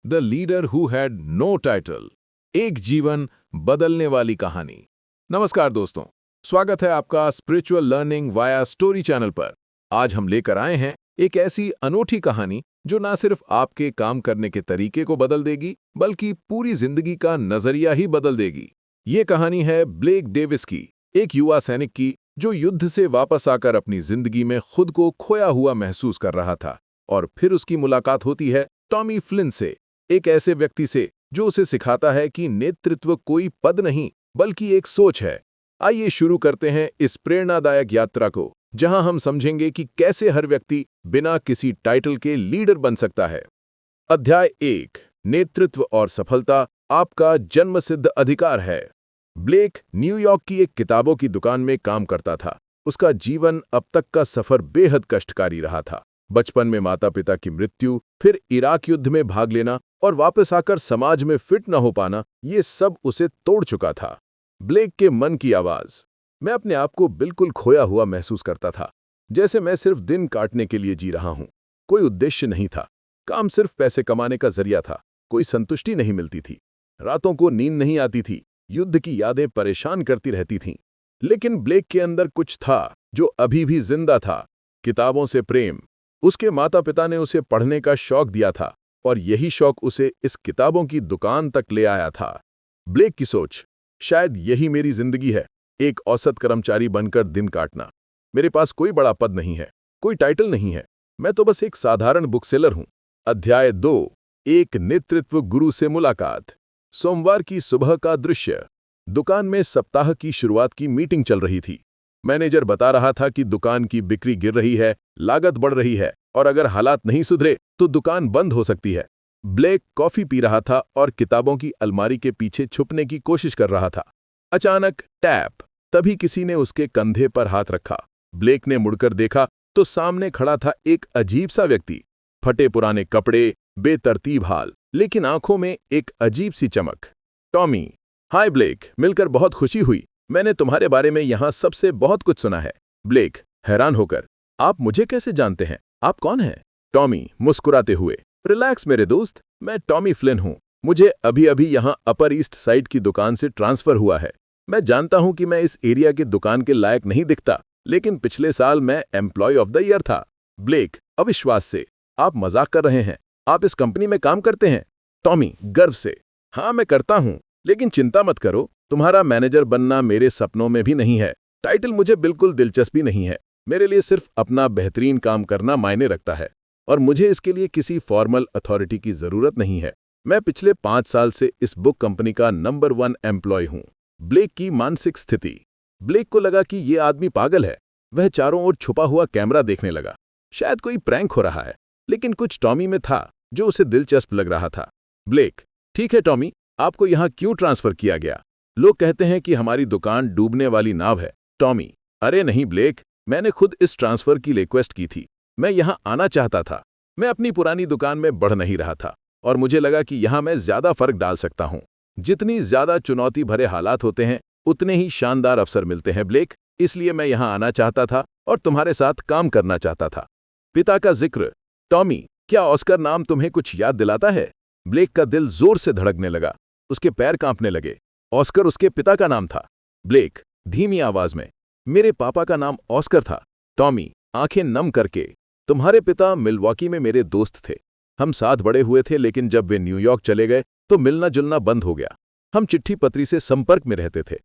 The leader who had no title, एक जीवन बदलने वाली कहानी। नमस्कार दोस्तों, स्वागत है आपका spiritual learning via story channel पर। आज हम लेकर आए हैं एक ऐसी अनोखी कहानी जो ना सिर्फ आपके काम करने के तरीके को बदल देगी, बल्कि पूरी जिंदगी का नजरिया ही बदल देगी। ये कहानी है ब्लेक डेविस की, एक युवा सैनिक की जो युद्ध से वापस आकर अपनी जिंदगी में खुद को खोया हुआ महसूस कर रहा था। और फिर उसकी मुलाकात होती है टॉमी फ्लिन से, एक ऐसे व्यक्ति से जो उसे सिखाता है कि नेतृत्व कोई पद नहीं बल्कि एक सोच है। आइए शुरू करते हैं इस प्रेरणादायक यात्रा को, जहां हम समझेंगे कि कैसे हर व्यक्ति बिना किसी टाइटल के लीडर बन सकता है। अध्याय 1, नेतृत्व और सफलता आपका जन्मसिद्ध अधिकार है। ब्लेक न्यूयॉर्क की एक किताबों की दुकान में काम करता था। उसका जीवन अब तक का सफर बेहद कष्टकारी रहा था। बचपन में माता पिता की मृत्यु, फिर इराक युद्ध में भाग लेना और वापस आकर समाज में फिट न हो पाना, ये सब उसे तोड़ चुका था। ब्लेक के मन की आवाज। मैं अपने आप को बिल्कुल खोया हुआ महसूस करता था, जैसे मैं सिर्फ दिन काटने के लिए जी रहा हूं। कोई उद्देश्य नहीं था, काम सिर्फ पैसे कमाने का जरिया था। कोई संतुष्टि नहीं मिलती थी, रातों को नींद नहीं आती थी, युद्ध की यादें परेशान करती रहती थीं। लेकिन ब्लेक के अंदर कुछ था जो अभी भी जिंदा था, किताबों से प्रेम। उसके माता पिता ने उसे पढ़ने का शौक दिया था और यही शौक उसे इस किताबों की दुकान तक ले आया था। ब्लेक की सोच, शायद यही मेरी जिंदगी है, एक औसत कर्मचारी बनकर दिन काटना। मेरे पास कोई बड़ा पद नहीं है, कोई टाइटल नहीं है, मैं तो बस एक साधारण बुक सेलर हूं। अध्याय 2, एक नेतृत्व गुरु से मुलाकात। सोमवार की सुबह का दृश्य। दुकान में सप्ताह की शुरुआत की मीटिंग चल रही थी। मैनेजर बता रहा था कि दुकान की बिक्री गिर रही है, लागत बढ़ रही है और अगर हालात नहीं सुधरे तो दुकान बंद हो सकती है। ब्लेक कॉफी पी रहा था और किताबों की अलमारी के पीछे छुपने की कोशिश कर रहा था। अचानक टैप, तभी किसी ने उसके कंधे पर हाथ रखा। ब्लेक ने मुड़कर देखा तो सामने खड़ा था एक अजीब सा व्यक्ति। फटे पुराने कपड़े, बेतरतीब हाल, लेकिन आंखों में एक अजीब सी चमक। टॉमी। हाय ब्लेक, मिलकर बहुत खुशी हुई। मैंने तुम्हारे बारे में यहाँ सबसे बहुत कुछ सुना है। ब्लेक हैरान होकर, आप मुझे कैसे जानते हैं? आप कौन हैं? टॉमी मुस्कुराते हुए, रिलैक्स मेरे दोस्त, मैं टॉमी फ्लिन हूँ। मुझे अभी अभी यहाँ अपर ईस्ट साइड की दुकान से ट्रांसफर हुआ है। मैं जानता हूँ कि मैं इस एरिया की दुकान के लायक नहीं दिखता, लेकिन पिछले साल मैं एम्प्लॉय ऑफ द ईयर था। ब्लेक अविश्वास से, आप मजाक कर रहे हैं? आप इस कंपनी में काम करते हैं? टॉमी गर्व से, हाँ मैं करता हूँ, लेकिन चिंता मत करो, तुम्हारा मैनेजर बनना मेरे सपनों में भी नहीं है। टाइटल मुझे बिल्कुल दिलचस्पी नहीं है। मेरे लिए सिर्फ अपना बेहतरीन काम करना मायने रखता है और मुझे इसके लिए किसी फॉर्मल अथॉरिटी की जरूरत नहीं है। मैं पिछले 5 साल से इस बुक कंपनी का नंबर 1 एम्प्लॉय हूँ। ब्लेक की मानसिक स्थिति। ब्लेक को लगा कि ये आदमी पागल है। वह चारों ओर छुपा हुआ कैमरा देखने लगा। शायद कोई प्रैंक हो रहा है, लेकिन कुछ टॉमी में था जो उसे दिलचस्प लग रहा था। ब्लेक, ठीक है टॉमी, आपको यहाँ क्यों ट्रांसफर किया गया? लोग कहते हैं कि हमारी दुकान डूबने वाली नाव है। टॉमी, अरे नहीं ब्लेक, मैंने खुद इस ट्रांसफर की रिक्वेस्ट की थी। मैं यहाँ आना चाहता था। मैं अपनी पुरानी दुकान में बढ़ नहीं रहा था और मुझे लगा कि यहाँ मैं ज्यादा फर्क डाल सकता हूँ। जितनी ज्यादा चुनौती भरे हालात होते हैं, उतने ही शानदार अवसर मिलते हैं ब्लेक, इसलिए मैं यहाँ आना चाहता था और तुम्हारे साथ काम करना चाहता था। पिता का जिक्र। टॉमी, क्या ऑस्कर नाम तुम्हें कुछ याद दिलाता है? ब्लेक का दिल जोर से धड़कने लगा, उसके पैर कांपने लगे। ऑस्कर उसके पिता का नाम था। ब्लेक धीमी आवाज में, मेरे पापा का नाम ऑस्कर था। टॉमी आंखें नम करके, तुम्हारे पिता मिलवॉकी में मेरे दोस्त थे। हम साथ बड़े हुए थे, लेकिन जब वे न्यूयॉर्क चले गए तो मिलना जुलना बंद हो गया। हम चिट्ठी पत्री से संपर्क में रहते थे।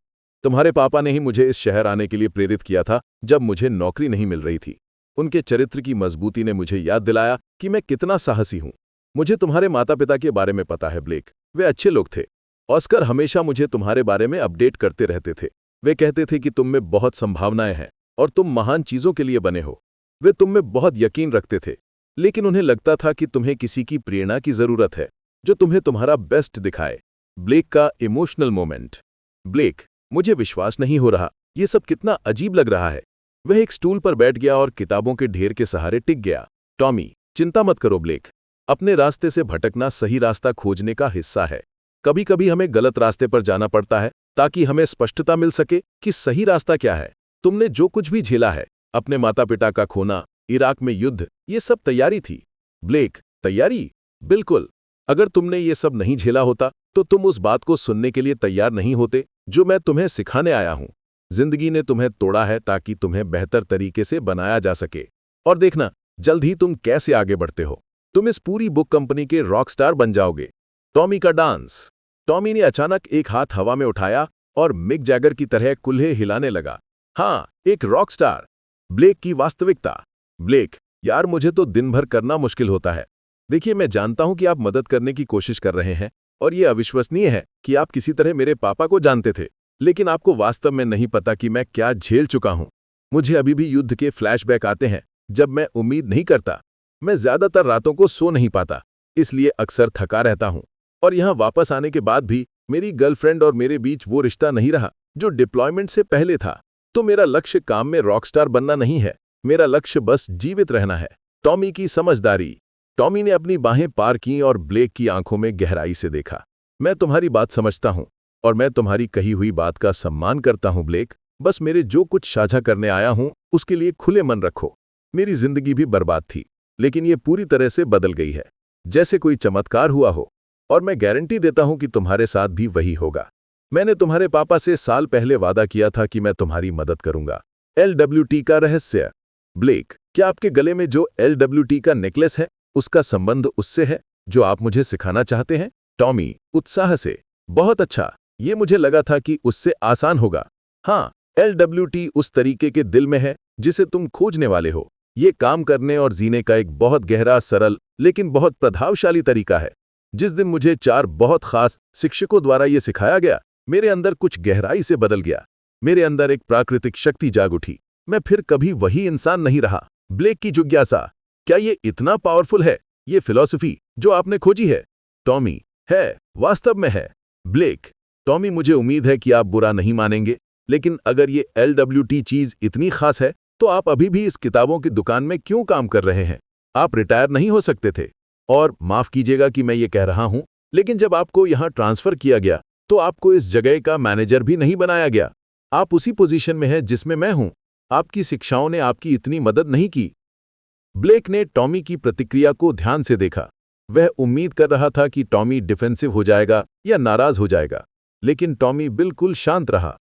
तुम्हारे पापा ने ही मुझे इस शहर आने के लिए प्रेरित किया था जब मुझे नौकरी नहीं मिल रही थी। उनके चरित्र की मजबूती ने मुझे याद दिलाया कि मैं कितना साहसी हूं। मुझे तुम्हारे माता पिता के बारे में पता है ब्लेक, वे अच्छे लोग थे। ऑस्कर हमेशा मुझे तुम्हारे बारे में अपडेट करते रहते थे। वे कहते थे कि तुम में बहुत संभावनाएं हैं और तुम महान चीजों के लिए बने हो। वे तुम में बहुत यकीन रखते थे, लेकिन उन्हें लगता था कि तुम्हें किसी की प्रेरणा की जरूरत है जो तुम्हें तुम्हारा बेस्ट दिखाए। ब्लेक का इमोशनल मोमेंट। ब्लेक, मुझे विश्वास नहीं हो रहा, ये सब कितना अजीब लग रहा है। वह एक स्टूल पर बैठ गया और किताबों के ढेर के सहारे टिक गया। टॉमी, चिंता मत करो ब्लेक, अपने रास्ते से भटकना सही रास्ता खोजने का हिस्सा है। कभी कभी हमें गलत रास्ते पर जाना पड़ता है ताकि हमें स्पष्टता मिल सके कि सही रास्ता क्या है। तुमने जो कुछ भी झेला है, अपने माता पिता का खोना, इराक में युद्ध, ये सब तैयारी थी। ब्लेक, तैयारी? बिल्कुल। अगर तुमने ये सब नहीं झेला होता तो तुम उस बात को सुनने के लिए तैयार नहीं होते जो मैं तुम्हें सिखाने आया हूं। जिंदगी ने तुम्हें तोड़ा है ताकि तुम्हें बेहतर तरीके से बनाया जा सके। और देखना जल्द ही तुम कैसे आगे बढ़ते हो। तुम इस पूरी बुक कंपनी के रॉक स्टार बन जाओगे। टॉमी का डांस। टॉमी ने अचानक एक हाथ हवा में उठाया और मिक जैगर की तरह कुल्हे हिलाने लगा। हाँ, एक रॉक स्टार। ब्लेक की वास्तविकता। ब्लेक, यार मुझे तो दिन भर करना मुश्किल होता है। देखिए, मैं जानता हूं कि आप मदद करने की कोशिश कर रहे हैं और ये अविश्वसनीय है कि आप किसी तरह मेरे पापा को जानते थे, लेकिन आपको वास्तव में नहीं पता कि मैं क्या झेल चुका हूं। मुझे अभी भी युद्ध के फ्लैशबैक आते हैं जब मैं उम्मीद नहीं करता। मैं ज्यादातर रातों को सो नहीं पाता, इसलिए अक्सर थका रहता हूं। और यहां वापस आने के बाद भी मेरी गर्लफ्रेंड और मेरे बीच वो रिश्ता नहीं रहा जो डिप्लॉयमेंट से पहले था। तो मेरा लक्ष्य काम में रॉकस्टार बनना नहीं है, मेरा लक्ष्य बस जीवित रहना है। टॉमी की समझदारी। टॉमी ने अपनी बाहें पार की और ब्लेक की आंखों में गहराई से देखा। मैं तुम्हारी बात समझता हूं और मैं तुम्हारी कही हुई बात का सम्मान करता हूं ब्लेक। बस मेरे जो कुछ साझा करने आया हूं उसके लिए खुले मन रखो। मेरी जिंदगी भी बर्बाद थी, लेकिन ये पूरी तरह से बदल गई है, जैसे कोई चमत्कार हुआ हो। और मैं गारंटी देता हूं कि तुम्हारे साथ भी वही होगा। मैंने तुम्हारे पापा से साल पहले वादा किया था कि मैं तुम्हारी मदद करूंगा। LWT का रहस्य। ब्लेक, क्या आपके गले में जो LWT का नेकलेस है उसका संबंध उससे है जो आप मुझे सिखाना चाहते हैं? टॉमी, उत्साह से, बहुत अच्छा, ये मुझे लगा था कि उससे आसान होगा। हाँ, LWT उस तरीके के दिल में है जिसे तुम खोजने वाले हो। ये काम करने और जीने का एक बहुत गहरा, सरल लेकिन बहुत प्रभावशाली तरीका है। जिस दिन मुझे 4 बहुत खास शिक्षकों द्वारा ये सिखाया गया, मेरे अंदर कुछ गहराई से बदल गया। मेरे अंदर एक प्राकृतिक शक्ति जाग उठी। मैं फिर कभी वही इंसान नहीं रहा। ब्लेक की जिज्ञासा। क्या ये इतना पावरफुल है, ये फिलॉसफी जो आपने खोजी है? टॉमी, है, वास्तव में है। ब्लेक, टॉमी, मुझे उम्मीद है कि आप बुरा नहीं मानेंगे, लेकिन अगर ये LWT चीज इतनी खास है तो आप अभी भी इस किताबों की दुकान में क्यों काम कर रहे हैं? आप रिटायर नहीं हो सकते थे। और माफ कीजिएगा कि मैं ये कह रहा हूं, लेकिन जब आपको यहां ट्रांसफर किया गया तो आपको इस जगह का मैनेजर भी नहीं बनाया गया। आप उसी पोजीशन में हैं जिसमें मैं हूं। आपकी शिक्षाओं ने आपकी इतनी मदद नहीं की। ब्लेक ने टॉमी की प्रतिक्रिया को ध्यान से देखा। वह उम्मीद कर रहा था कि टॉमी डिफेंसिव हो जाएगा या नाराज हो जाएगा, लेकिन टॉमी बिल्कुल शांत रहा।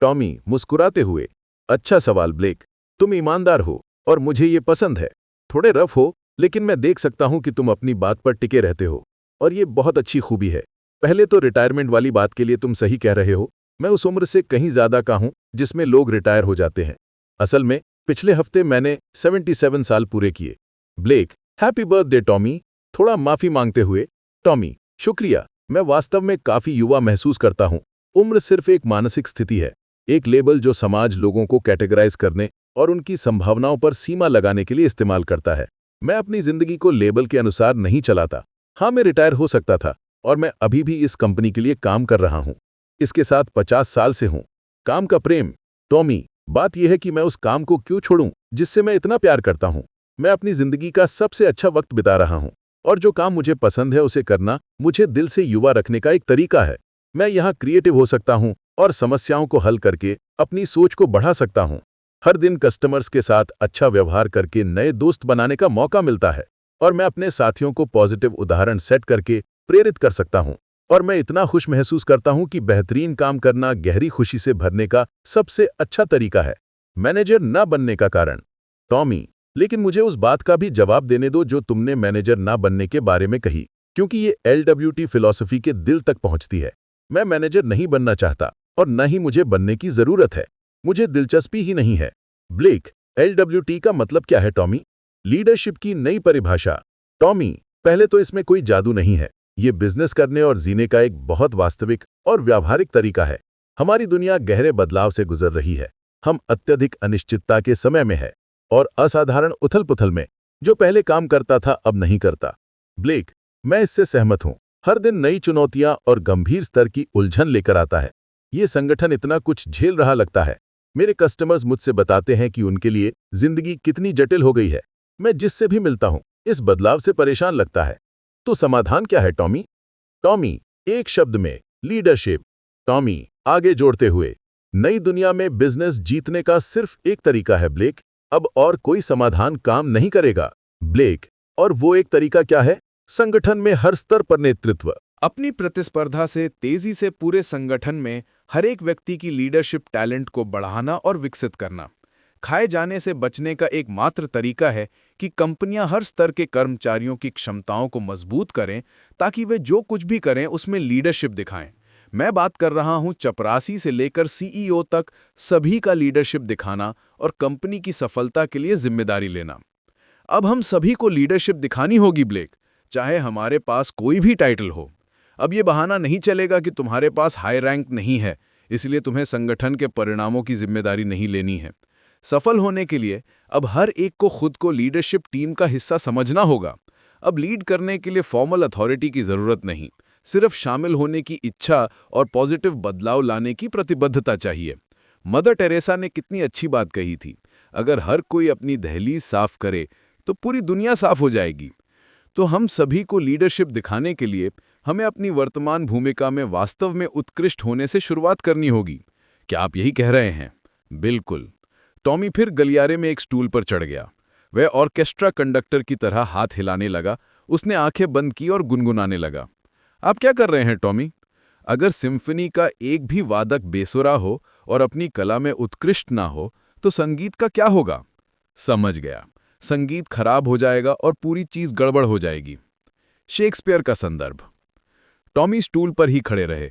टॉमी मुस्कुराते हुए, अच्छा सवाल ब्लेक, तुम ईमानदार हो और मुझे ये पसंद है। थोड़े रफ हो, लेकिन मैं देख सकता हूं कि तुम अपनी बात पर टिके रहते हो और ये बहुत अच्छी खूबी है। पहले तो रिटायरमेंट वाली बात के लिए तुम सही कह रहे हो। मैं उस उम्र से कहीं ज्यादा का हूं जिसमें लोग रिटायर हो जाते हैं। असल में पिछले हफ्ते मैंने 77 साल पूरे किए। Blake, happy birthday Tommy. थोड़ा माफी मांगते हुए, टॉमी, शुक्रिया, मैं वास्तव में काफी युवा महसूस करता हूं। उम्र सिर्फ एक मानसिक स्थिति है, एक लेबल जो समाज लोगों को कैटेगराइज करने और उनकी संभावनाओं पर सीमा लगाने के लिए इस्तेमाल करता है। मैं अपनी जिंदगी को लेबल के अनुसार नहीं चलाता। हाँ, मैं रिटायर हो सकता था और मैं अभी भी इस कंपनी के लिए काम कर रहा हूं। इसके साथ 50 साल से हूं। काम का प्रेम। टॉमी, बात यह है कि मैं उस काम को क्यों छोड़ूं जिससे मैं इतना प्यार करता हूं। मैं अपनी जिंदगी का सबसे अच्छा वक्त बिता रहा हूं और जो काम मुझे पसंद है उसे करना मुझे दिल से युवा रखने का एक तरीका है। मैं यहाँ क्रिएटिव हो सकता हूँ और समस्याओं को हल करके अपनी सोच को बढ़ा सकता हूँ। हर दिन कस्टमर्स के साथ अच्छा व्यवहार करके नए दोस्त बनाने का मौका मिलता है और मैं अपने साथियों को पॉजिटिव उदाहरण सेट करके प्रेरित कर सकता हूँ। और मैं इतना खुश महसूस करता हूँ कि बेहतरीन काम करना गहरी खुशी से भरने का सबसे अच्छा तरीका है। मैनेजर ना बनने का कारण। टॉमी, लेकिन मुझे उस बात का भी जवाब देने दो जो तुमने मैनेजर ना बनने के बारे में कही, क्योंकि ये LWT फिलॉसफी के दिल तक पहुंचती है। मैं मैनेजर नहीं बनना चाहता और न ही मुझे बनने की जरूरत है। मुझे दिलचस्पी ही नहीं है। ब्लेक, LWT का मतलब क्या है टॉमी? लीडरशिप की नई परिभाषा। टॉमी, पहले तो इसमें कोई जादू नहीं है। ये बिजनेस करने और जीने का एक बहुत वास्तविक और व्यावहारिक तरीका है। हमारी दुनिया गहरे बदलाव से गुजर रही है। हम अत्यधिक अनिश्चितता के समय में है और असाधारण उथल-पुथल में। जो पहले काम करता था अब नहीं करता। ब्लेक, मैं इससे सहमत हूं। हर दिन नई चुनौतियां और गंभीर स्तर की उलझन लेकर आता है। ये संगठन इतना कुछ झेल रहा लगता है। मेरे कस्टमर्स मुझसे बताते हैं कि उनके लिए जिंदगी कितनी जटिल हो गई है। मैं जिससे भी मिलता हूं इस बदलाव से परेशान लगता है। तो समाधान क्या है टॉमी? टॉमी, एक शब्द में, लीडरशिप। टॉमी, आगे जोड़ते हुए, नई दुनिया में बिजनेस जीतने का सिर्फ एक तरीका है ब्लेक। अब और कोई समाधान काम नहीं करेगा। ब्लेक, और वो एक तरीका क्या है? संगठन में हर स्तर पर नेतृत्व। अपनी प्रतिस्पर्धा से तेजी से पूरे संगठन में हर एक व्यक्ति की लीडरशिप टैलेंट को बढ़ाना और विकसित करना। खाए जाने से बचने का एकमात्र तरीका है कि कंपनियां हर स्तर के कर्मचारियों की क्षमताओं को मजबूत करें ताकि वे जो कुछ भी करें उसमें लीडरशिप दिखाएं। मैं बात कर रहा हूं चपरासी से लेकर सीईओ तक सभी का लीडरशिप दिखाना और कंपनी की सफलता के लिए जिम्मेदारी लेना। अब हम सभी को लीडरशिप दिखानी होगी ब्लेक, चाहे हमारे पास कोई भी टाइटल हो। अब ये बहाना नहीं चलेगा कि तुम्हारे पास हाई रैंक नहीं है, इसलिए तुम्हें संगठन के परिणामों की जिम्मेदारी नहीं लेनी है। सफल होने के लिए अब हर एक को खुद को लीडरशिप टीम का हिस्सा समझना होगा। अब लीड करने के लिए फॉर्मल अथॉरिटी की जरूरत नहीं, सिर्फ शामिल होने की इच्छा और पॉजिटिव बदलाव लाने की प्रतिबद्धता चाहिए। मदर टेरेसा ने कितनी अच्छी बात कही थी, अगर हर कोई अपनी दहलीज साफ करे तो पूरी दुनिया साफ हो जाएगी। तो हम सभी को लीडरशिप दिखाने के लिए हमें अपनी वर्तमान भूमिका में वास्तव में उत्कृष्ट होने से शुरुआत करनी होगी। क्या आप यही कह रहे हैं? बिल्कुल। टॉमी फिर गलियारे में एक स्टूल पर चढ़ गया। वह ऑर्केस्ट्रा कंडक्टर की तरह हाथ हिलाने लगा। उसने आंखें बंद की और गुनगुनाने लगा। आप क्या कर रहे हैं टॉमी? अगर सिम्फनी का एक भी वादक बेसुरा हो और अपनी कला में उत्कृष्ट ना हो तो संगीत का क्या होगा? समझ गया, संगीत खराब हो जाएगा और पूरी चीज गड़बड़ हो जाएगी। शेक्सपियर का संदर्भ। टॉमी स्टूल पर ही खड़े रहे।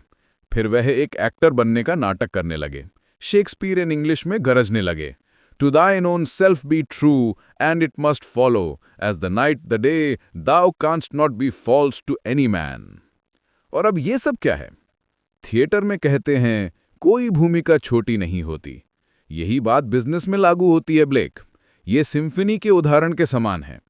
फिर वह एक एक्टर बनने का नाटक करने लगे। शेक्सपियर इन इंग्लिश में गरजने लगे, to thine own self be true, and it must follow, as the night the day, thou canst not be false to any man. और अब ये सब क्या है? थिएटर में कहते हैं कोई भूमिका छोटी नहीं होती। यही बात बिजनेस में लागू होती है ब्लेक। ये सिम्फनी के उदाहरण के समान है।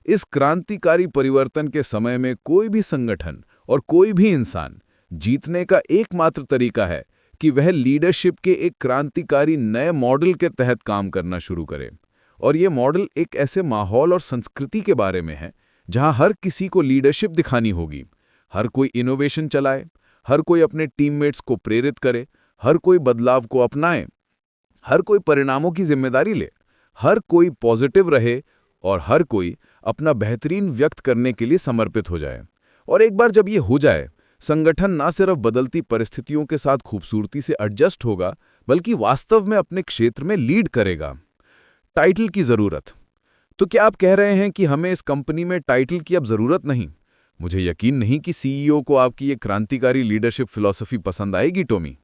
इस क्रांतिकारी परिवर्तन के समय में कोई भी संगठन और कोई भी इंसान जीतने का एकमात्र तरीका है कि वह लीडरशिप के एक क्रांतिकारी नए मॉडल के तहत काम करना शुरू करे। और ये मॉडल एक ऐसे माहौल और संस्कृति के बारे में है जहां हर किसी को लीडरशिप दिखानी होगी। हर कोई इनोवेशन चलाए, हर कोई अपने टीममेट्स को प्रेरित करे, हर कोई बदलाव को अपनाए, हर कोई परिणामों की जिम्मेदारी ले, हर कोई पॉजिटिव रहे और हर कोई अपना बेहतरीन व्यक्त करने के लिए समर्पित हो जाए। और एक बार जब ये हो जाए, संगठन ना सिर्फ बदलती परिस्थितियों के साथ खूबसूरती से एडजस्ट होगा, बल्कि वास्तव में अपने क्षेत्र में लीड करेगा। टाइटल की जरूरत। तो क्या आप कह रहे हैं कि हमें इस कंपनी में टाइटल की अब जरूरत नहीं? मुझे यकीन नहीं कि सीईओ को आपकी ये क्रांतिकारी लीडरशिप फिलॉसफी पसंद आएगी टॉमी।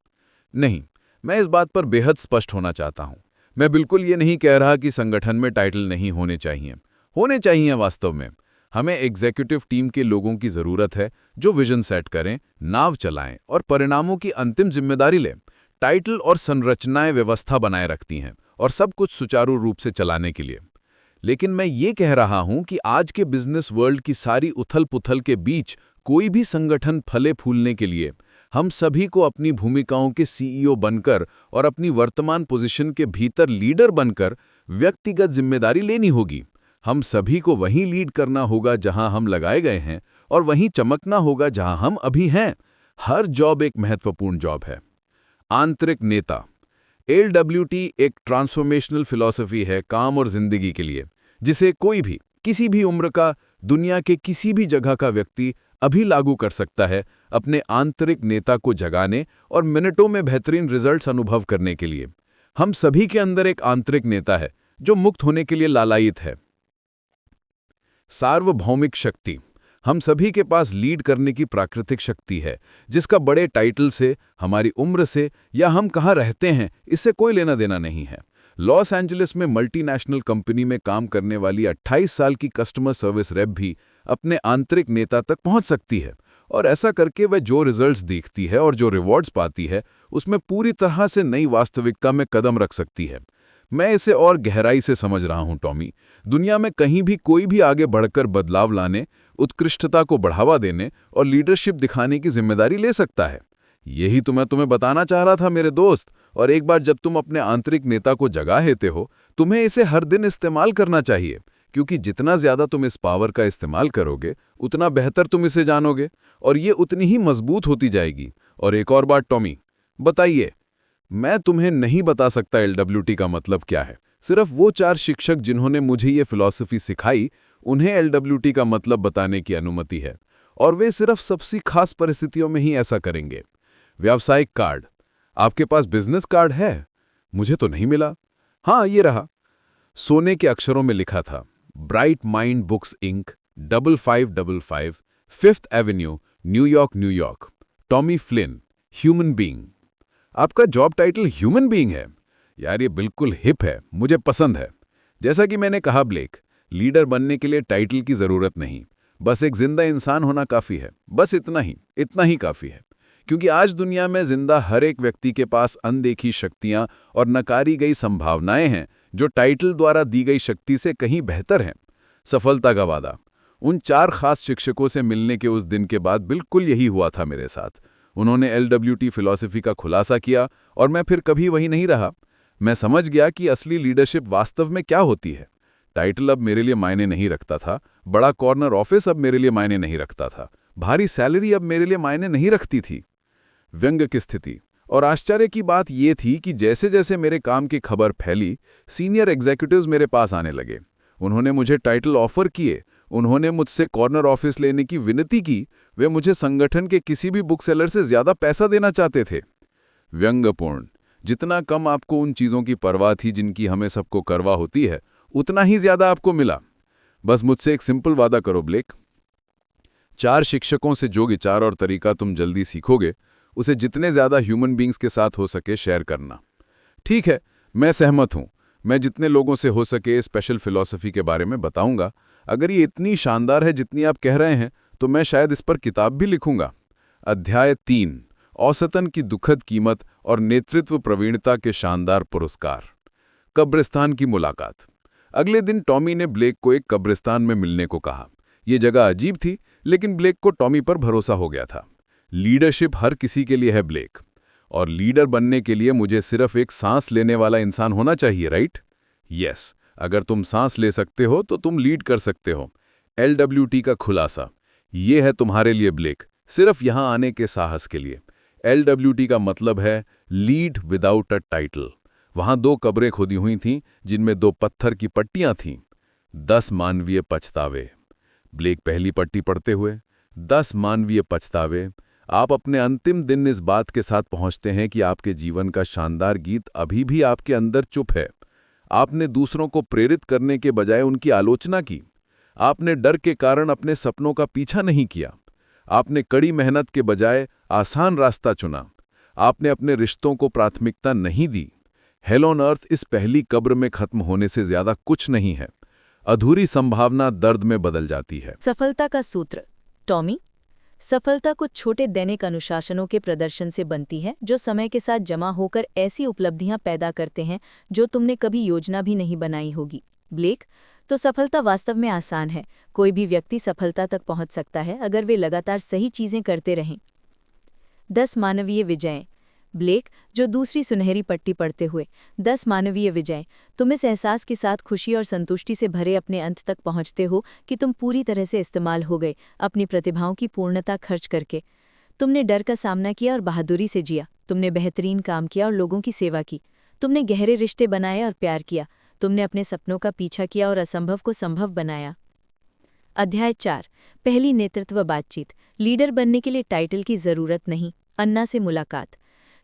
नहीं, मैं इस बात पर बेहद स्पष्ट होना चाहता हूं। मैं बिल्कुल ये नहीं कह रहा कि संगठन में टाइटल नहीं होने चाहिए। होने चाहिए वास्तव में। हमें एग्जीक्यूटिव टीम के लोगों की जरूरत है जो विजन सेट करें, नाव चलाएं और परिणामों की अंतिम जिम्मेदारी लें। टाइटल और संरचनाएं व्यवस्था बनाए रखती हैं और सब कुछ सुचारू रूप से चलाने के लिए। लेकिन मैं ये कह रहा हूं कि आज के बिजनेस वर्ल्ड की सारी उथल-पुथल के बीच कोई भी संगठन फले फूलने के लिए हम सभी को अपनी भूमिकाओं के सीईओ बनकर और अपनी वर्तमान पोजीशन के भीतर लीडर बनकर व्यक्तिगत जिम्मेदारी लेनी होगी। हम सभी को वहीं लीड करना होगा जहां हम लगाए गए हैं और वहीं चमकना होगा जहां हम अभी हैं। हर जॉब एक महत्वपूर्ण जॉब है। आंतरिक नेता। LWT एक ट्रांसफॉर्मेशनल फिलॉसफी है काम और जिंदगी के लिए, जिसे कोई भी किसी भी उम्र का दुनिया के किसी भी जगह का व्यक्ति अभी लागू कर सकता है अपने आंतरिक नेता को जगाने और मिनटों में बेहतरीन रिजल्ट्स अनुभव करने के लिए। हम सभी के अंदर एक आंतरिक नेता है जो मुक्त होने के लिए लालायित है। सार्वभौमिक शक्ति। हम सभी के पास लीड करने की प्राकृतिक शक्ति है, जिसका बड़े टाइटल से, हमारी उम्र से या हम कहाँ रहते हैं इससे कोई लेना देना नहीं है। लॉस एंजलिस में मल्टीनेशनल कंपनी में काम करने वाली 28 साल की कस्टमर सर्विस रेप भी अपने आंतरिक नेता तक पहुंच सकती है और ऐसा करके वह जो रिजल्ट्स देखती है और जो रिवॉर्ड्स पाती है उसमें पूरी तरह से नई वास्तविकता में कदम रख सकती है। मैं इसे और गहराई से समझ रहा हूं टॉमी। दुनिया में कहीं भी कोई भी आगे बढ़कर बदलाव लाने, उत्कृष्टता को बढ़ावा देने और लीडरशिप दिखाने की जिम्मेदारी ले सकता है। यही तो मैं तुम्हें बताना चाह रहा था मेरे दोस्त। और एक बार जब तुम अपने आंतरिक नेता को जगा लेते हो, तुम्हें इसे हर दिन इस्तेमाल करना चाहिए, क्योंकि जितना ज्यादा तुम इस पावर का इस्तेमाल करोगे उतना बेहतर तुम इसे जानोगे और ये उतनी ही मजबूत होती जाएगी। और एक और बात टॉमी, बताइए, मैं तुम्हें नहीं बता सकता LWT का मतलब क्या है। सिर्फ वो 4 शिक्षक जिन्होंने मुझे ये फिलॉसफी सिखाई उन्हें एलडब्ल्यूटी का मतलब बताने की अनुमति है और वे सिर्फ सबसे खास परिस्थितियों में ही ऐसा करेंगे। व्यावसायिक कार्ड। आपके पास बिजनेस कार्ड है? मुझे तो नहीं मिला। हाँ, ये रहा। सोने के अक्षरों में लिखा था, Bright Mind Books Inc, 5555, 5th Avenue, New York New York. Tommy Flynn, human being. आपका जॉब टाइटल ह्यूमन बीइंग है? यार ये बिल्कुल हिप है, मुझे पसंद है। जैसा कि मैंने कहा ब्लेक, लीडर बनने के लिए टाइटल की जरूरत नहीं, बस एक जिंदा इंसान होना काफी है। बस इतना ही काफी है। क्योंकि आज दुनिया में जिंदा हर एक व्यक्ति के पास अनदेखी शक्तियां और नकारी गई संभावनाएं हैं जो टाइटल द्वारा दी गई शक्ति से कहीं बेहतर हैं। सफलता का वादा। उन 4 खास शिक्षकों से मिलने के उस दिन के बाद बिल्कुल यही हुआ था मेरे साथ। उन्होंने एलडब्ल्यूटी फिलॉसफी का खुलासा किया और मैं फिर कभी वही नहीं रहा। मैं समझ गया कि असली लीडरशिप वास्तव में क्या होती है। टाइटल अब मेरे लिए मायने नहीं रखता था, बड़ा कॉर्नर ऑफिस अब मेरे लिए मायने नहीं रखता था, भारी सैलरी अब मेरे लिए मायने नहीं रखती थी। व्यंग्य की स्थिति। और आश्चर्य की बात यह थी कि जैसे जैसे मेरे काम की खबर फैली, सीनियर एग्जीक्यूटिव्स मेरे पास आने लगे। उन्होंने मुझे टाइटल ऑफर किए, उन्होंने मुझसे कॉर्नर ऑफिस लेने की विनती की, वे मुझे संगठन के किसी भी बुक सेलर से ज्यादा पैसा देना चाहते थे। व्यंग्यपूर्ण। जितना कम आपको उन चीजों की परवाह थी जिनकी हमें सबको करवा होती है, उतना ही ज्यादा आपको मिला। बस मुझसे एक सिंपल वादा करो ब्लेक। 4 शिक्षकों से जो विचार और तरीका तुम जल्दी सीखोगे, उसे जितने ज्यादा ह्यूमन बींग्स के साथ हो सके शेयर करना। ठीक है, मैं सहमत हूं। मैं जितने लोगों से हो सके स्पेशल फिलॉसफी के बारे में बताऊंगा। अगर ये इतनी शानदार है जितनी आप कह रहे हैं, तो मैं शायद इस पर किताब भी लिखूंगा। अध्याय 3, औसतन की दुखद कीमत और नेतृत्व प्रवीणता के शानदार पुरस्कार। कब्रिस्तान की मुलाकात। अगले दिन टॉमी ने ब्लेक को एक कब्रिस्तान में मिलने को कहा। यह जगह अजीब थी, लेकिन ब्लेक को टॉमी पर भरोसा हो गया था। लीडरशिप हर किसी के लिए है ब्लेक, और लीडर बनने के लिए मुझे सिर्फ एक सांस लेने वाला इंसान होना चाहिए, राइट? यस, अगर तुम सांस ले सकते हो तो तुम लीड कर सकते हो। एलडब्ल्यूटी का खुलासा। ये है तुम्हारे लिए ब्लेक, सिर्फ यहां आने के साहस के लिए। एलडब्ल्यूटी का मतलब है लीड विदाउट अ टाइटल। वहां 2 कब्रें खोदी हुई थीं जिनमें 2 पत्थर की पट्टियां थीं। 10 मानवीय पछतावे। ब्लेक पहली पट्टी पढ़ते हुए, 10 मानवीय पछतावे। आप अपने अंतिम दिन इस बात के साथ पहुंचते हैं कि आपके जीवन का शानदार गीत अभी भी आपके अंदर चुप है। आपने दूसरों को प्रेरित करने के बजाय उनकी आलोचना की। आपने डर के कारण अपने सपनों का पीछा नहीं किया। आपने कड़ी मेहनत के बजाय आसान रास्ता चुना। आपने अपने रिश्तों को प्राथमिकता नहीं दी। हेल ऑन अर्थ इस पहली कब्र में खत्म होने से ज्यादा कुछ नहीं है। अधूरी संभावना दर्द में बदल जाती है। सफलता का सूत्र। टॉमी, सफलता कुछ छोटे दैनिक अनुशासनों के प्रदर्शन से बनती है जो समय के साथ जमा होकर ऐसी उपलब्धियां पैदा करते हैं जो तुमने कभी योजना भी नहीं बनाई होगी। ब्लेक, तो सफलता वास्तव में आसान है। कोई भी व्यक्ति सफलता तक पहुंच सकता है अगर वे लगातार सही चीजें करते रहें। 10 मानवीय विजयें। ब्लेक, जो दूसरी सुनहरी पट्टी पढ़ते हुए, 10 मानवीय विजय। तुम इस एहसास के साथ खुशी और संतुष्टि से भरे अपने अंत तक पहुंचते हो कि तुम पूरी तरह से इस्तेमाल हो गए अपनी प्रतिभाओं की पूर्णता खर्च करके। तुमने डर का सामना किया और बहादुरी से जिया। तुमने बेहतरीन काम किया और लोगों की सेवा की। तुमने गहरे रिश्ते बनाए और प्यार किया। तुमने अपने सपनों का पीछा किया और असंभव को संभव बनाया। अध्याय 4, पहली नेतृत्व बातचीत। लीडर बनने के लिए टाइटल की जरूरत नहीं। अन्ना से मुलाकात।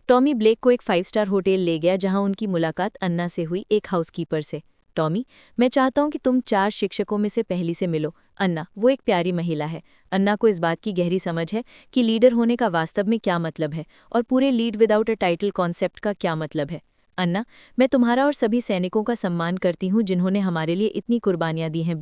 टॉमी ब्लेक को एक 5 स्टार होटल ले गया जहां उनकी मुलाकात अन्ना से हुई, एक हाउसकीपर से। टॉमी, मैं चाहता हूं कि तुम 4 शिक्षकों में से पहली से मिलो। अन्ना, वो एक प्यारी महिला है। अन्ना को इस बात की गहरी समझ है कि लीडर होने का वास्तव में क्या मतलब है और पूरे lead without a title concept का क्या मतलब है। अन्ना, मैं तुम्हारा और सभी सैनिकों का सम्मान करती हूं जिन्होंने हमारे लिए इतनी कुर्बानियां दी हैं।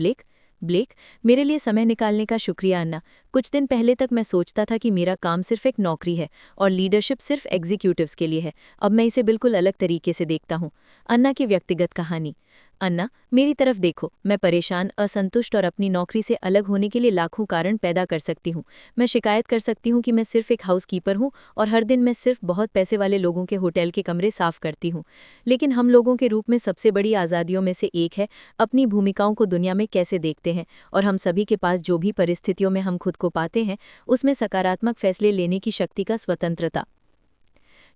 ब्लेक, मेरे लिए समय निकालने का शुक्रिया अन्ना। कुछ दिन पहले तक मैं सोचता था कि मेरा काम सिर्फ एक नौकरी है और लीडरशिप सिर्फ एग्जीक्यूटिव्स के लिए है। अब मैं इसे बिल्कुल अलग तरीके से देखता हूँ। अन्ना की व्यक्तिगत कहानी। अन्ना, मेरी तरफ देखो। मैं परेशान, असंतुष्ट और अपनी नौकरी से अलग होने के लिए लाखों कारण पैदा कर सकती हूँ। मैं शिकायत कर सकती हूँ कि मैं सिर्फ एक हाउसकीपर हूँ और हर दिन मैं सिर्फ बहुत पैसे वाले लोगों के होटल के कमरे साफ करती हूँ। लेकिन हम लोगों के रूप में सबसे बड़ी आज़ादियों में से एक है अपनी भूमिकाओं को दुनिया में कैसे देखते हैं, और हम सभी के पास जो भी परिस्थितियों में हम खुद को पाते हैं उसमें सकारात्मक फैसले लेने की शक्ति का स्वतंत्रता।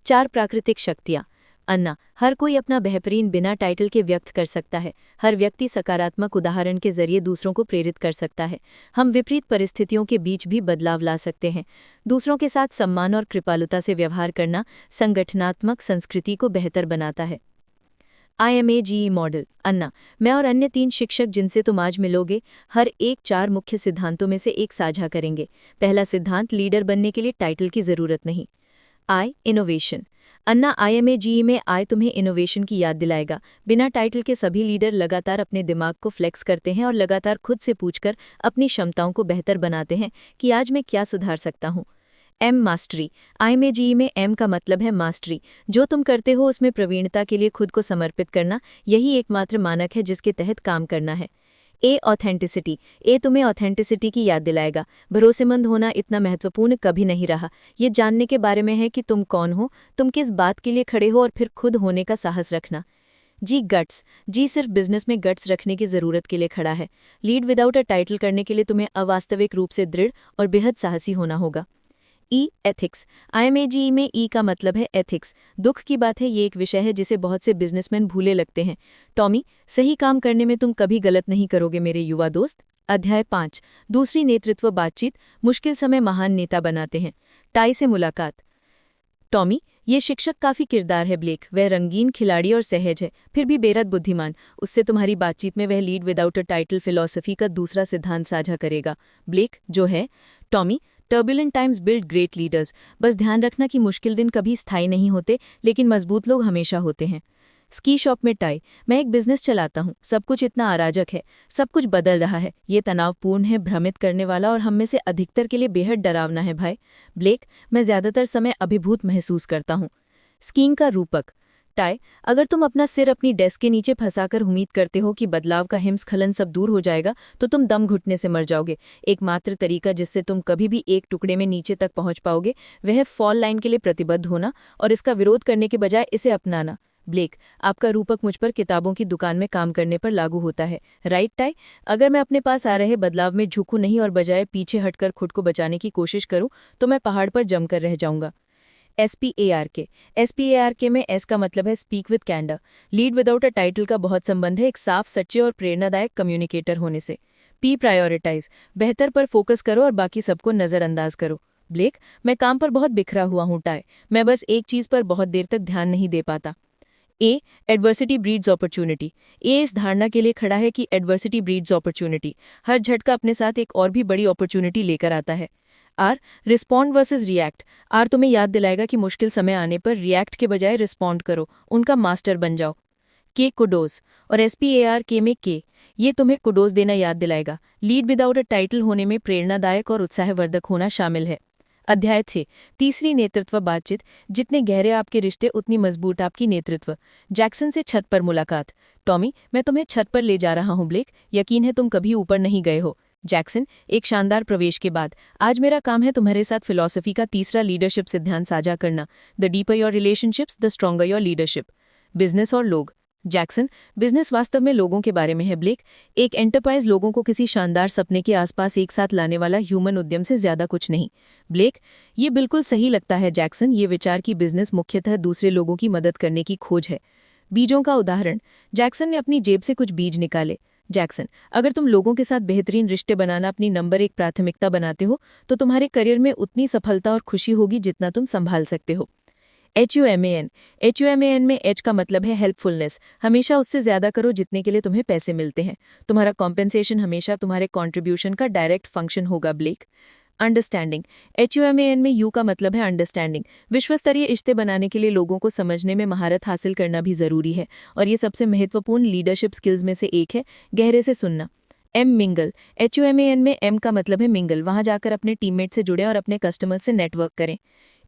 4 प्राकृतिक शक्तियाँ। अन्ना, हर कोई अपना बेहतरीन बिना टाइटल के व्यक्त कर सकता है। हर व्यक्ति सकारात्मक उदाहरण के जरिए दूसरों को प्रेरित कर सकता है। हम विपरीत परिस्थितियों के बीच भी बदलाव ला सकते हैं। दूसरों के साथ सम्मान और कृपालुता से व्यवहार करना संगठनात्मक संस्कृति को बेहतर बनाता है। IMAGE model. अन्ना, मैं और अन्य 3 शिक्षक जिनसे तुम आज मिलोगे, हर एक 4 मुख्य सिद्धांतों में से एक साझा करेंगे। पहला सिद्धांत, लीडर बनने के लिए टाइटल की जरूरत नहीं। I, innovation. अन्ना, IMAGE में I तुम्हें इनोवेशन की याद दिलाएगा। बिना टाइटल के सभी लीडर लगातार अपने दिमाग को फ्लेक्स करते हैं और लगातार खुद से पूछकर अपनी क्षमताओं को बेहतर बनाते हैं कि आज मैं क्या सुधार सकता हूँ। M, mastery. IMAGE में M का मतलब है मास्टरी। जो तुम करते हो उसमें प्रवीणता के लिए खुद को समर्पित करना, यही एकमात्र मानक है जिसके तहत काम करना है। A, authenticity. A तुम्हें ऑथेंटिसिटी की याद दिलाएगा। भरोसेमंद होना इतना महत्वपूर्ण कभी नहीं रहा। ये जानने के बारे में है कि तुम कौन हो, तुम किस बात के लिए खड़े हो और फिर खुद होने का साहस रखना। G, guts. G सिर्फ बिजनेस में गट्स रखने की जरूरत के लिए खड़ा है। लीड विदाउट अ टाइटल करने के लिए तुम्हें अवास्तविक रूप से दृढ़ और बेहद साहसी होना होगा। E, ethics. IMAGE में E का मतलब है एथिक्स। दुख की बात है, ये एक विषय है जिसे बहुत से बिजनेसमैन भूले लगते हैं। टॉमी, सही काम करने में तुम कभी गलत नहीं करोगे मेरे युवा दोस्त। अध्याय 5, दूसरी नेतृत्व बातचीत, मुश्किल समय महान नेता बनाते हैं। टाई से मुलाकात। टॉमी, ये शिक्षक काफी किरदार है ब्लेक। वह रंगीन, खिलाड़ी और सहज है, फिर भी बेहद बुद्धिमान। उससे तुम्हारी बातचीत में वह lead without a title philosophy का दूसरा सिद्धांत साझा करेगा। ब्लेक, जो है। Tommy, turbulent times build great leaders. बस ध्यान रखना कि मुश्किल दिन कभी स्थायी नहीं होते, लेकिन मजबूत लोग हमेशा होते हैं। स्की शॉप में टाई। मैं एक बिजनेस चलाता हूँ, सब कुछ इतना अराजक है, सब कुछ बदल रहा है। ये तनावपूर्ण है, भ्रमित करने वाला और हम में से अधिकतर के लिए बेहद डरावना है भाई। ब्लेक, मैं ज्यादातर समय अभिभूत महसूस करता हूँ। स्कीइंग का रूपक। टाई, अगर तुम अपना सिर अपनी डेस्क के नीचे फंसाकर उम्मीद करते हो कि बदलाव का हिमस्खलन सब दूर हो जाएगा, तो तुम दम घुटने से मर जाओगे। एकमात्र तरीका जिससे तुम कभी भी एक टुकड़े में नीचे तक पहुंच पाओगे, वह है फॉल लाइन के लिए प्रतिबद्ध होना और इसका विरोध करने के बजाय इसे अपनाना। ब्लेक, आपका रूपक मुझ पर किताबों की दुकान में काम करने पर लागू होता है, राइट टाई? अगर मैं अपने पास आ रहे बदलाव में झुकूं नहीं और बजाय पीछे हटकर खुद को बचाने की कोशिश करूं, तो मैं पहाड़ पर जमकर रह जाऊंगा। SPARK। SPARK में S का मतलब है speak with candour. Lead without a title का बहुत संबंध है एक साफ, सच्चे और प्रेरणादायक कम्युनिकेटर होने से। P, prioritise. बेहतर पर फोकस करो और बाकी सबको नजरअंदाज करो। ब्लेक, मैं काम पर बहुत बिखरा हुआ हूँ टाई। मैं बस एक चीज पर बहुत देर तक ध्यान नहीं दे पाता। A, adversity breeds opportunity. A इस धारणा के लिए खड़ा है कि एडवर्सिटी ब्रीड्स अपॉर्चुनिटी। हर झटका अपने साथ एक और भी बड़ी अपॉर्चुनिटी लेकर आता है। R, respond versus react. R तुम्हें याद दिलाएगा कि मुश्किल समय आने पर रिएक्ट के बजाय रिस्पॉन्ड करो, उनका मास्टर बन जाओ। K, kudos. और SPARK में K, ये तुम्हें कुडोज देना याद दिलाएगा। लीड विदाउट अ टाइटल होने में प्रेरणादायक और उत्साहवर्धक होना शामिल है। अध्याय 6, तीसरी नेतृत्व बातचीत। जितने गहरे आपके रिश्ते उतनी मजबूत आपकी नेतृत्व। जैक्सन से छत पर मुलाकात। टॉमी, मैं तुम्हें छत पर ले जा रहा हूँ ब्लेक, यकीन है तुम कभी ऊपर नहीं गए हो। जैक्सन, एक शानदार प्रवेश के बाद आज मेरा काम है तुम्हारे साथ फिलॉसफी का तीसरा लीडरशिप सिद्धांत साझा करना। The deeper your relationships, the stronger your leadership. Business और लोग। जैक्सन, बिजनेस वास्तव में लोगों के बारे में है ब्लेक। एक एंटरप्राइज लोगों को किसी शानदार सपने के आसपास एक साथ लाने वाला ह्यूमन उद्यम से ज्यादा कुछ नहीं। ब्लेक, ये बिल्कुल सही लगता है जैक्सन। ये विचार की बिजनेस मुख्यतः दूसरे लोगों की मदद करने की खोज है। बीजों का उदाहरण। जैक्सन ने अपनी जेब से कुछ बीज निकाले। जैक्सन, अगर तुम लोगों के साथ बेहतरीन रिश्ते बनाना अपनी नंबर 1 प्राथमिकता बनाते हो, तो तुम्हारे करियर में उतनी सफलता और खुशी होगी जितना तुम संभाल सकते हो। HUMAN। HUMAN में H का मतलब है हेल्पफुलनेस। हमेशा उससे ज्यादा करो जितने के लिए तुम्हें पैसे मिलते हैं। तुम्हारा कॉम्पेंसेशन हमेशा तुम्हारे कॉन्ट्रीब्यूशन का डायरेक्ट फंक्शन होगा ब्लेक। अंडरस्टैंडिंग। HUMAN में U का मतलब है अंडरस्टैंडिंग। विश्वस्तरीय रिश्ते बनाने के लिए लोगों को समझने में महारत हासिल करना भी जरूरी है, और ये सबसे महत्वपूर्ण लीडरशिप स्किल्स में से एक है, गहरे से सुनना। M, mingle. HUMAN में M का मतलब है मिंगल। वहां जाकर अपने टीममेट से जुड़े और अपने कस्टमर से नेटवर्क करें।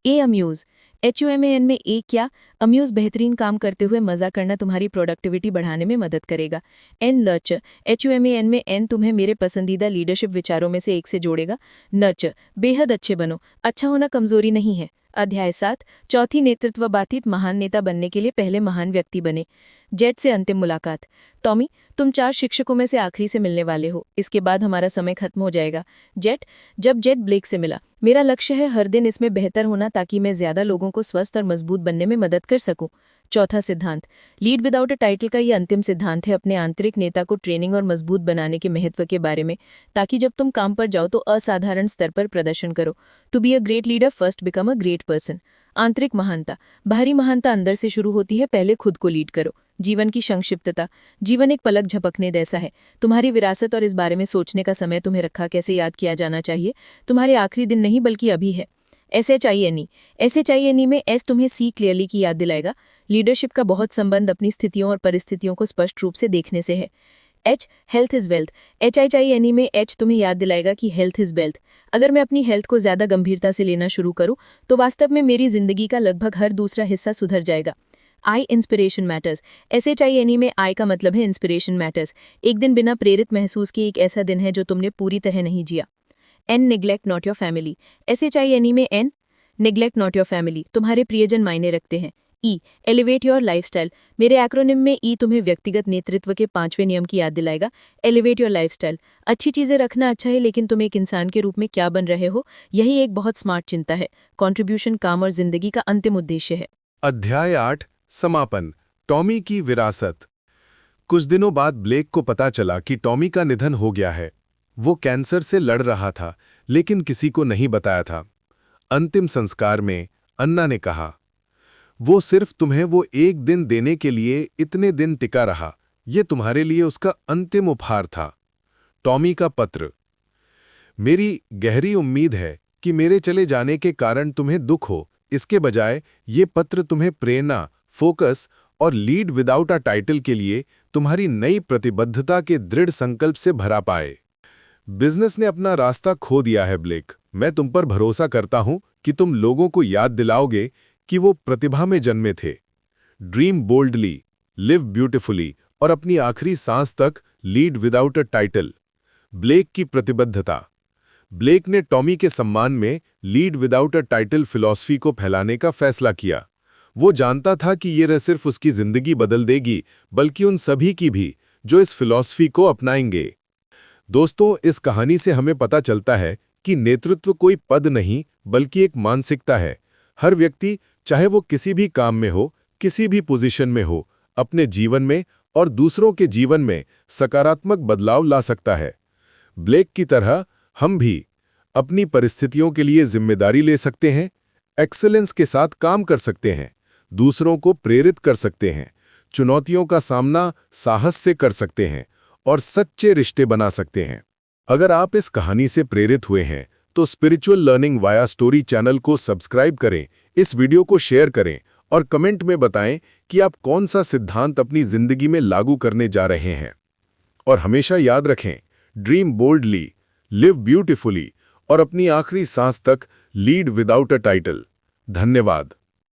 A, amuse. HUMAN में A क्या? अम्यूज, बेहतरीन काम करते हुए मजा करना तुम्हारी प्रोडक्टिविटी बढ़ाने में मदद करेगा। N, nurture. HUMAN में N तुम्हें मेरे पसंदीदा लीडरशिप विचारों में से एक से जोड़ेगा। नर्चर, बेहद अच्छे बनो। अच्छा होना कमजोरी नहीं है। अध्याय 7, चौथी नेतृत्व बातचीत। महान नेता बनने के लिए पहले महान व्यक्ति बने। जेट से अंतिम मुलाकात। टॉमी, तुम 4 शिक्षकों में से आखिरी से मिलने वाले हो, इसके बाद हमारा समय खत्म हो जाएगा। जेट, जब जेट ब्लेक से मिला, मेरा लक्ष्य है हर दिन इसमें बेहतर होना ताकि मैं ज्यादा लोगों को स्वस्थ और मजबूत बनने में मदद कर सकूं। चौथा सिद्धांत, लीड विदाउट अ टाइटल का ये अंतिम सिद्धांत है अपने आंतरिक नेता को ट्रेनिंग और मजबूत बनाने के महत्व के बारे में, ताकि जब तुम काम पर जाओ तो असाधारण स्तर पर प्रदर्शन करो। To be a great leader first become a great person. आंतरिक महानता, बाहरी महानता अंदर से शुरू होती है, पहले खुद को लीड करो। जीवन की संक्षिप्तता, जीवन एक पलक झपकने जैसा है। तुम्हारी विरासत और इस बारे में सोचने का समय तुम्हें रखा कैसे याद किया जाना चाहिए, तुम्हारे आखिरी दिन नहीं बल्कि अभी है। SHINE में एस तुम्हें सी क्लियरली की याद दिलाएगा। लीडरशिप का बहुत संबंध अपनी स्थितियों और परिस्थितियों को स्पष्ट रूप से देखने से है। H health is wealth. HINE में H तुम्हें याद दिलाएगा कि हेल्थ इज वेल्थ। अगर मैं अपनी हेल्थ को ज्यादा गंभीरता से लेना शुरू करूं तो वास्तव में मेरी जिंदगी का लगभग हर दूसरा हिस्सा सुधर जाएगा। I inspiration matters. SHINE में I का मतलब है इंस्पिरेशन मैटर्स। एक दिन बिना प्रेरित महसूस किए एक ऐसा दिन है जो तुमने पूरी तरह नहीं जिया। N neglect not your family. SHINE में N neglect not your family, तुम्हारे प्रियजन मायने रखते हैं। E elevate your lifestyle. मेरे एक्रोनिम में E तुम्हें व्यक्तिगत नेतृत्व के 5वें नियम की याद दिलाएगा। एलिवेट योर लाइफस्टाइल, अच्छी चीजें रखना अच्छा है, लेकिन तुम एक इंसान के रूप में क्या बन रहे हो, यही एक बहुत स्मार्ट चिंता है। कंट्रीब्यूशन काम और जिंदगी का अंतिम उद्देश्य है। अध्याय 8 समापन, टॉमी की विरासत। कुछ दिनों बाद ब्लेक को पता चला कि टॉमी का निधन हो गया है। वो कैंसर से लड़ रहा था, लेकिन किसी को नहीं बताया था। अंतिम संस्कार में अन्ना ने कहा, वो सिर्फ तुम्हें वो एक दिन देने के लिए इतने दिन टिका रहा, ये तुम्हारे लिए उसका अंतिम उपहार था। टॉमी का पत्र। मेरी गहरी उम्मीद है कि मेरे चले जाने के कारण तुम्हें दुख हो, इसके बजाय ये पत्र तुम्हें प्रेरणा, फोकस और लीड विदाउट अ टाइटल के लिए तुम्हारी नई प्रतिबद्धता के दृढ़ संकल्प से भरा पाए। बिजनेस ने अपना रास्ता खो दिया है ब्लेक। मैं तुम पर भरोसा करता हूं कि तुम लोगों को याद दिलाओगे कि वो प्रतिभा में जन्मे थे। ड्रीम बोल्डली, लिव ब्यूटिफुली और अपनी आखिरी सांस तक lead without a title. Blake की प्रतिबद्धता। ब्लेक ने टॉमी के सम्मान में lead without a title philosophy को फैलाने का फैसला किया। वो जानता था कि ये न सिर्फ उसकी जिंदगी बदल देगी, बल्कि उन सभी की भी जो इस फिलॉसफी को अपनाएंगे। दोस्तों, इस कहानी से हमें पता चलता है कि नेतृत्व कोई पद नहीं, बल्कि एक मानसिकता है। हर व्यक्ति, चाहे वो किसी भी काम में हो, किसी भी पोजीशन में हो, अपने जीवन में और दूसरों के जीवन में सकारात्मक बदलाव ला सकता है। ब्लेक की तरह हम भी अपनी परिस्थितियों के लिए जिम्मेदारी ले सकते हैं, एक्सेलेंस के साथ काम कर सकते हैं, दूसरों को प्रेरित कर सकते हैं, चुनौतियों का सामना साहस से कर सकते हैं और सच्चे रिश्ते बना सकते हैं। अगर आप इस कहानी से प्रेरित हुए हैं तो spiritual learning via story channel को सब्सक्राइब करें, इस वीडियो को शेयर करें और कमेंट में बताएं कि आप कौन सा सिद्धांत अपनी जिंदगी में लागू करने जा रहे हैं। और हमेशा याद रखें, ड्रीम बोल्डली, लिव ब्यूटिफुली और अपनी आखिरी सांस तक लीड विदाउट अ टाइटल। धन्यवाद।